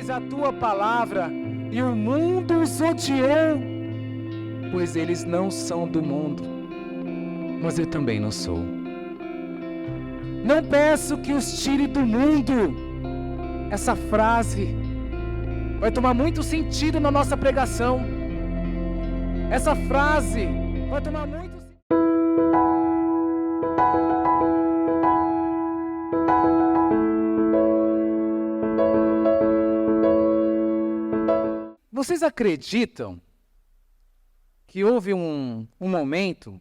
eles a tua palavra e o mundo os odiou, pois eles não são do mundo, mas eu também não sou. Não peço que os tire do mundo. Essa frase vai tomar muito sentido na nossa pregação. Essa frase vai tomar muito sentido. Vocês acreditam que houve um momento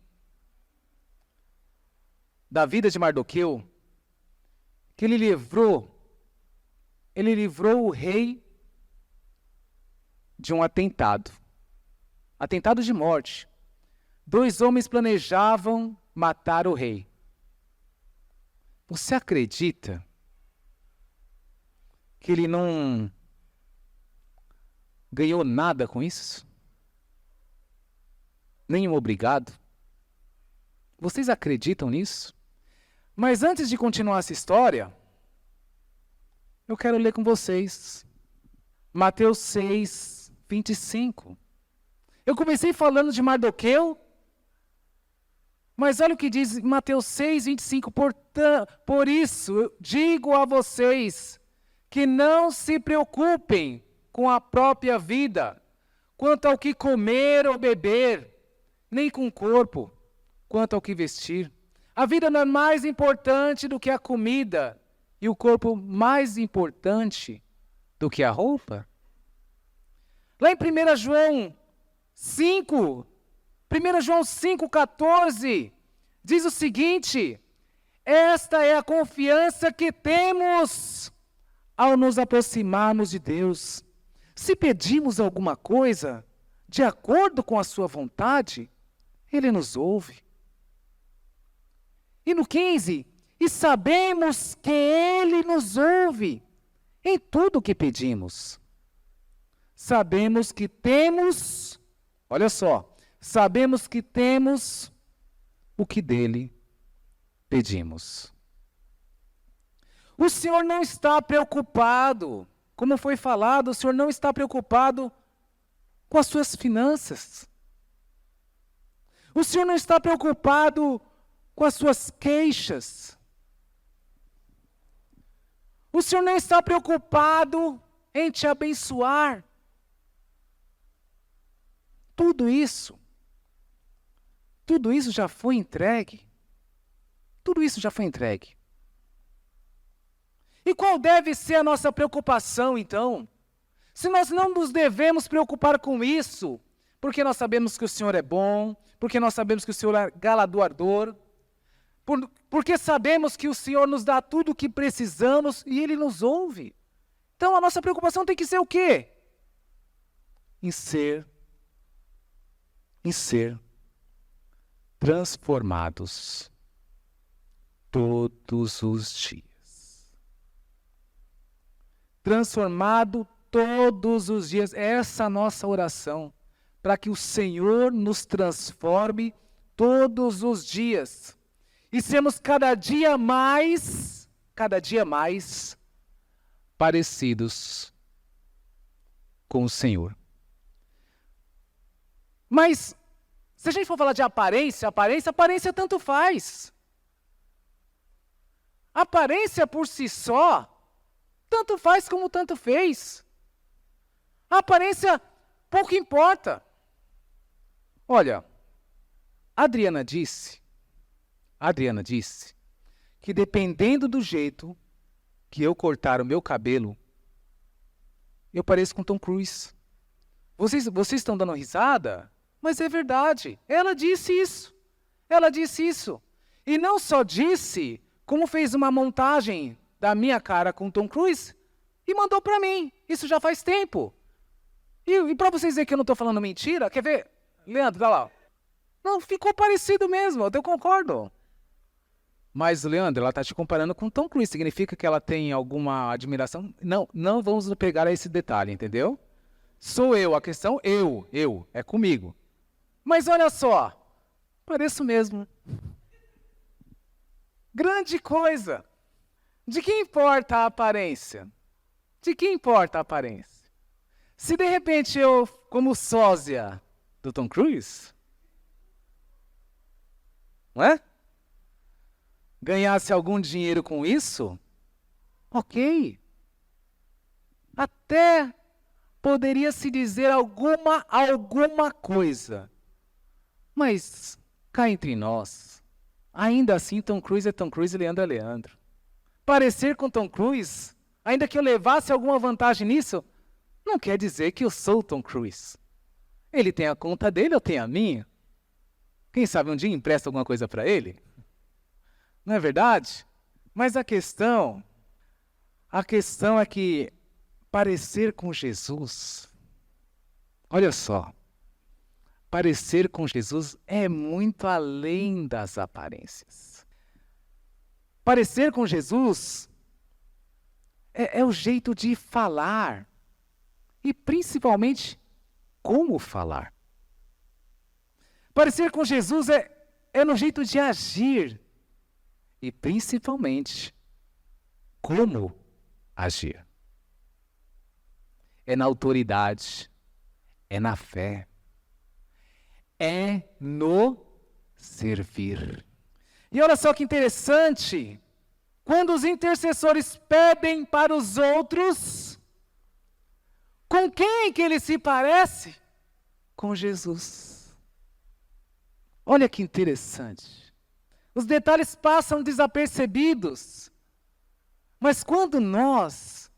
da vida de Mardoqueu que ele livrou o rei de um atentado de morte. 2 homens planejavam matar o rei. Você acredita que ele não ganhou nada com isso? Nenhum obrigado? Vocês acreditam nisso? Mas antes de continuar essa história, eu quero ler com vocês Mateus 6, 25. Eu comecei falando de Mardoqueu, mas olha o que diz Mateus 6, 25. Por isso, eu digo a vocês que não se preocupem com a própria vida, quanto ao que comer ou beber, nem com o corpo, quanto ao que vestir. A vida não é mais importante do que a comida, e o corpo mais importante do que a roupa? Lá em 1 João 5, 14, diz o seguinte: esta é a confiança que temos ao nos aproximarmos de Deus. Se pedimos alguma coisa de acordo com a sua vontade, Ele nos ouve. E no 15, e sabemos que Ele nos ouve em tudo o que pedimos. Sabemos que temos, olha só, sabemos que temos o que dele pedimos. O Senhor não está preocupado, como foi falado, o Senhor não está preocupado com as suas finanças. O Senhor não está preocupado com as suas queixas. O Senhor não está preocupado em te abençoar. Tudo isso já foi entregue. Tudo isso já foi entregue. E qual deve ser a nossa preocupação, então? Se nós não nos devemos preocupar com isso, porque nós sabemos que o Senhor é bom, porque nós sabemos que o Senhor é galardoador, porque sabemos que o Senhor nos dá tudo o que precisamos e Ele nos ouve. Então a nossa preocupação tem que ser o quê? Em ser transformados todos os dias. Transformado todos os dias. Essa é a nossa oração, para que o Senhor nos transforme todos os dias. E sermos cada dia mais parecidos com o Senhor. Mas, se a gente for falar de aparência tanto faz. Aparência por si só, tanto faz como tanto fez. A aparência pouco importa. Olha, Adriana disse que dependendo do jeito que eu cortar o meu cabelo, eu pareço com Tom Cruise. Vocês estão dando risada? Mas é verdade. Ela disse isso. E não só disse, como fez uma montagem da minha cara com Tom Cruise e mandou para mim. Isso já faz tempo. E para vocês verem que eu não estou falando mentira, quer ver? Leandro, dá lá. Não, ficou parecido mesmo, eu concordo. Mas, Leandro, ela está te comparando com Tom Cruise. Significa que ela tem alguma admiração? Não vamos pegar esse detalhe, entendeu? Sou eu, a questão é comigo. Mas olha só, pareço mesmo. Grande coisa. De que importa a aparência? De que importa a aparência? Se de repente eu, como sósia do Tom Cruise, não é? Ganhasse algum dinheiro com isso, ok. Até poderia se dizer alguma coisa. Mas, cá entre nós, ainda assim Tom Cruise é Tom Cruise e Leandro é Leandro. Parecer com Tom Cruise, ainda que eu levasse alguma vantagem nisso, não quer dizer que eu sou Tom Cruise. Ele tem a conta dele, eu tenho a minha. Quem sabe um dia empresta alguma coisa para ele? Não é verdade? Mas a questão é que parecer com Jesus, olha só, parecer com Jesus é muito além das aparências. Parecer com Jesus é o jeito de falar e principalmente como falar. Parecer com Jesus é no jeito de agir e principalmente como agir. É na autoridade, é na fé, é no servir. E olha só que interessante, quando os intercessores pedem para os outros, com quem que ele se parece? Com Jesus. Olha que interessante. Os detalhes passam desapercebidos, mas quando nós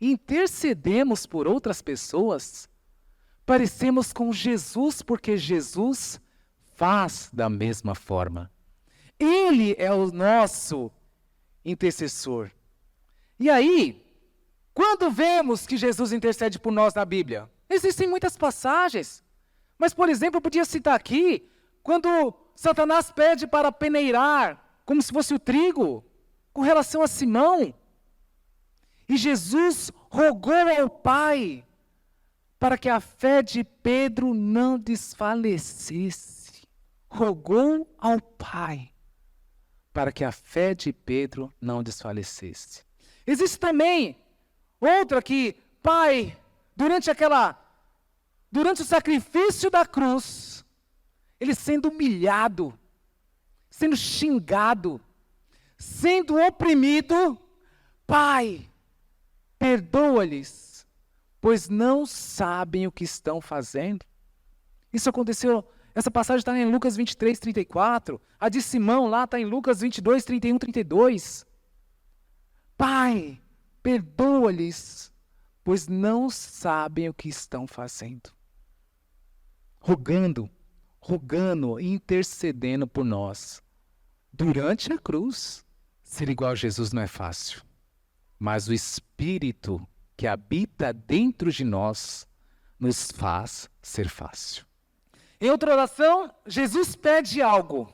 intercedemos por outras pessoas, parecemos com Jesus, porque Jesus faz da mesma forma. Ele é o nosso intercessor. E aí, quando vemos que Jesus intercede por nós na Bíblia? Existem muitas passagens. Mas, por exemplo, eu podia citar aqui, quando Satanás pede para peneirar, como se fosse o trigo, com relação a Simão. E Jesus rogou ao Pai para que a fé de Pedro não desfalecesse. Rogou ao Pai para que a fé de Pedro não desfalecesse. Existe também outra que, Pai, durante o sacrifício da cruz, ele sendo humilhado, sendo xingado, sendo oprimido, Pai, perdoa-lhes, pois não sabem o que estão fazendo. Isso aconteceu, essa passagem está em Lucas 23, 34. A de Simão lá está em Lucas 22, 31, 32. Pai, perdoa-lhes, pois não sabem o que estão fazendo. Rogando, e intercedendo por nós. Durante a cruz, ser igual a Jesus não é fácil. Mas o Espírito que habita dentro de nós nos faz ser fácil. Em outra oração, Jesus pede algo.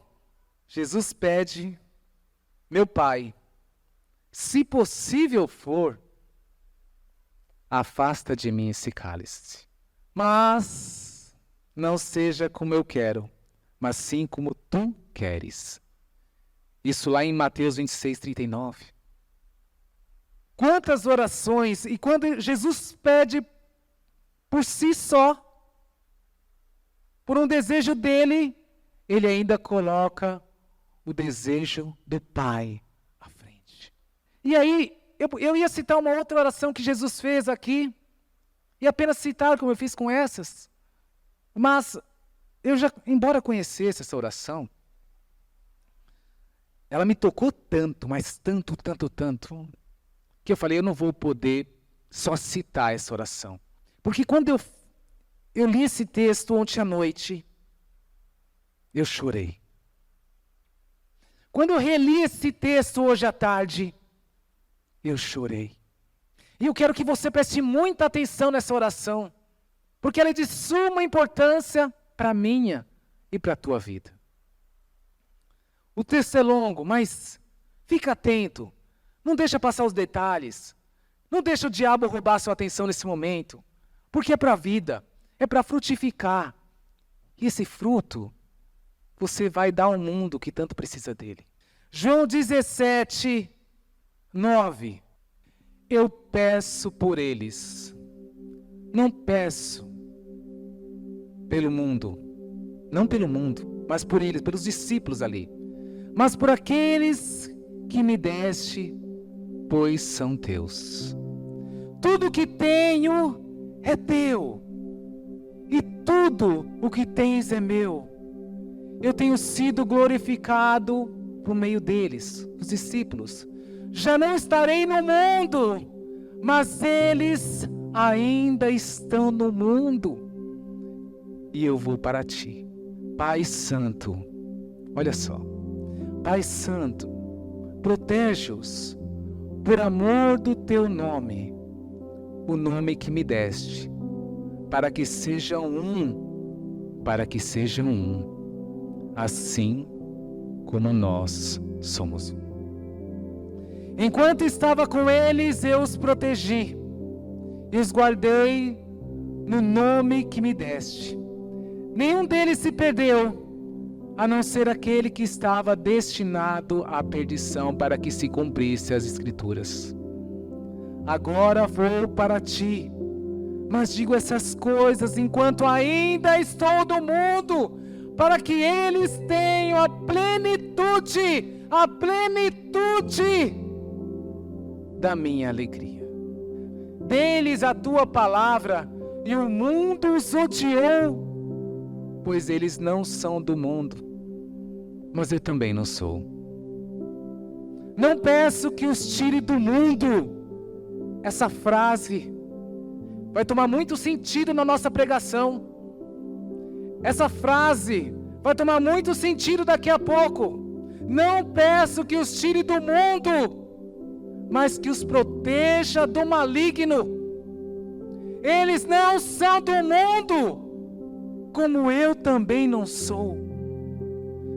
Jesus pede, meu Pai, se possível for, afasta de mim esse cálice. Mas não seja como eu quero, mas sim como tu queres. Isso lá em Mateus 26, 39. Quantas orações, e quando Jesus pede por si só, por um desejo dele, ele ainda coloca o desejo do Pai à frente. E aí, eu ia citar uma outra oração que Jesus fez aqui, e apenas citar como eu fiz com essas, mas eu já, embora conhecesse essa oração, ela me tocou tanto, mas tanto, que eu falei, eu não vou poder só citar essa oração. Porque quando eu li esse texto ontem à noite, eu chorei. Quando eu reli esse texto hoje à tarde, eu chorei. E eu quero que você preste muita atenção nessa oração, porque ela é de suma importância para a minha e para a tua vida. O texto é longo, mas fica atento. Não deixa passar os detalhes. Não deixa o diabo roubar sua atenção nesse momento. Porque é para a vida. É para frutificar. E esse fruto, você vai dar ao mundo que tanto precisa dele. João 17, 9. eu peço por eles. Não peço pelo mundo, não pelo mundo, mas por eles, pelos discípulos ali. Mas por aqueles que me deste, pois são teus. Tudo que tenho é teu, e tudo o que tens é meu. Eu tenho sido glorificado por meio deles, os discípulos. Já não estarei no mundo, mas eles ainda estão no mundo, e eu vou para ti. Pai Santo, olha só, Pai Santo, protege-os por amor do teu nome, o nome que me deste, para que sejam um, assim como nós somos um. Enquanto estava com eles, eu os protegi e os guardei no nome que me deste. Nenhum deles se perdeu, a não ser aquele que estava destinado à perdição, para que se cumprisse as Escrituras. Agora vou para ti, mas digo essas coisas enquanto ainda estou no mundo, para que eles tenham a plenitude da minha alegria. Dê-lhes a tua palavra, e o mundo os odiou, pois eles não são do mundo, mas eu também não sou. Não peço que os tire do mundo. Essa frase vai tomar muito sentido na nossa pregação. Essa frase vai tomar muito sentido daqui a pouco. Não peço que os tire do mundo, mas que os proteja do maligno. Eles não são do mundo, como eu também não sou.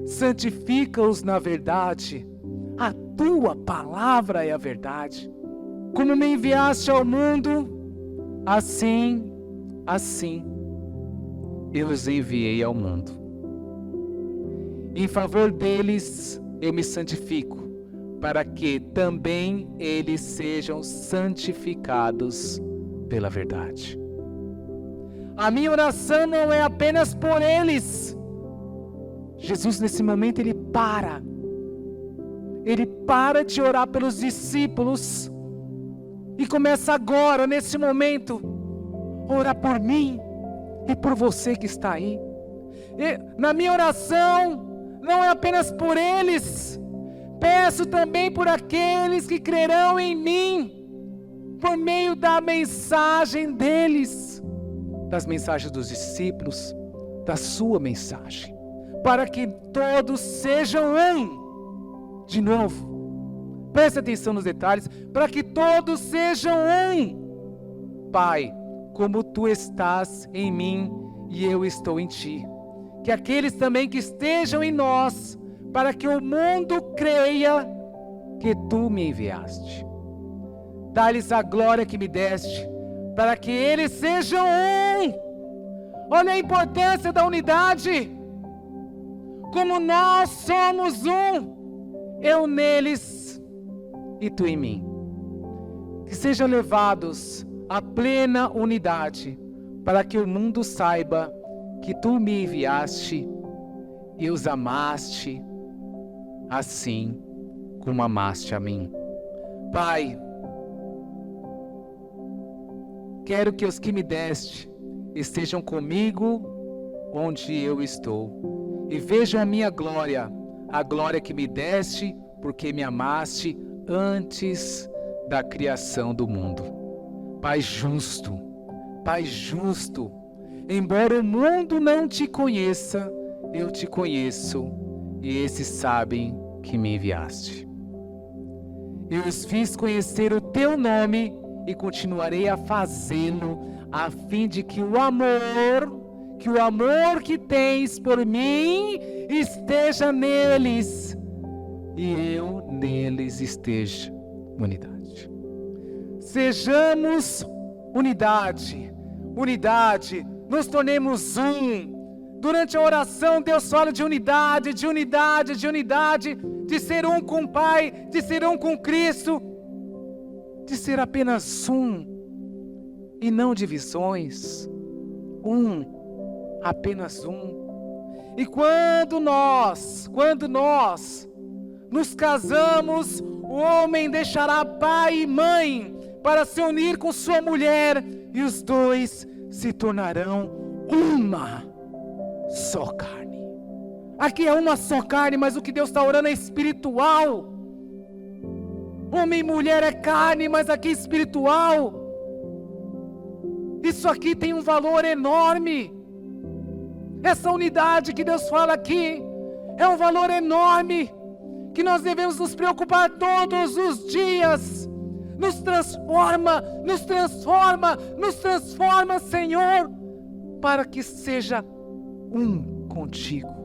Santifica-os na verdade, a tua palavra é a verdade. Como me enviaste ao mundo, assim eu os enviei ao mundo. Em favor deles eu me santifico, para que também eles sejam santificados pela verdade. A minha oração não é apenas por eles. Jesus, nesse momento, ele para de orar pelos discípulos e começa agora, nesse momento, a orar por mim e por você que está aí. Na minha oração não é apenas por eles, peço também por aqueles que crerão em mim, por meio da mensagem deles, das mensagens dos discípulos, da sua mensagem, para que todos sejam um. De novo, preste atenção nos detalhes, para que todos sejam um. Pai, como tu estás em mim e eu estou em ti, que aqueles também que estejam em nós, para que o mundo creia que tu me enviaste. Dá-lhes a glória que me deste, para que eles sejam um. Olha a importância da unidade. Como nós somos um, eu neles e tu em mim. Que sejam levados à plena unidade, para que o mundo saiba que tu me enviaste e os amaste, assim como amaste a mim. Pai, quero que os que me deste estejam comigo onde eu estou, e vejam a minha glória, a glória que me deste, porque me amaste antes da criação do mundo. Pai justo, embora o mundo não te conheça, eu te conheço, e esses sabem que me enviaste. Eu os fiz conhecer o teu nome e continuarei a fazê-lo, a fim de que o amor que tens por mim esteja neles e eu neles esteja. Unidade. Sejamos unidade, nos tornemos um. Durante a oração, Deus fala de unidade, de ser um com o Pai, de ser um com Cristo. de ser apenas um, e não divisões. Apenas um. E quando nós nos casamos, o homem deixará pai e mãe para se unir com sua mulher, e os dois se tornarão uma só carne. Aqui é uma só carne, mas o que Deus está orando é espiritual. Homem e mulher é carne, mas aqui é espiritual. Isso aqui tem um valor enorme. Essa unidade que Deus fala aqui é um valor enorme, que nós devemos nos preocupar todos os dias. Nos transforma, Senhor, para que seja um contigo.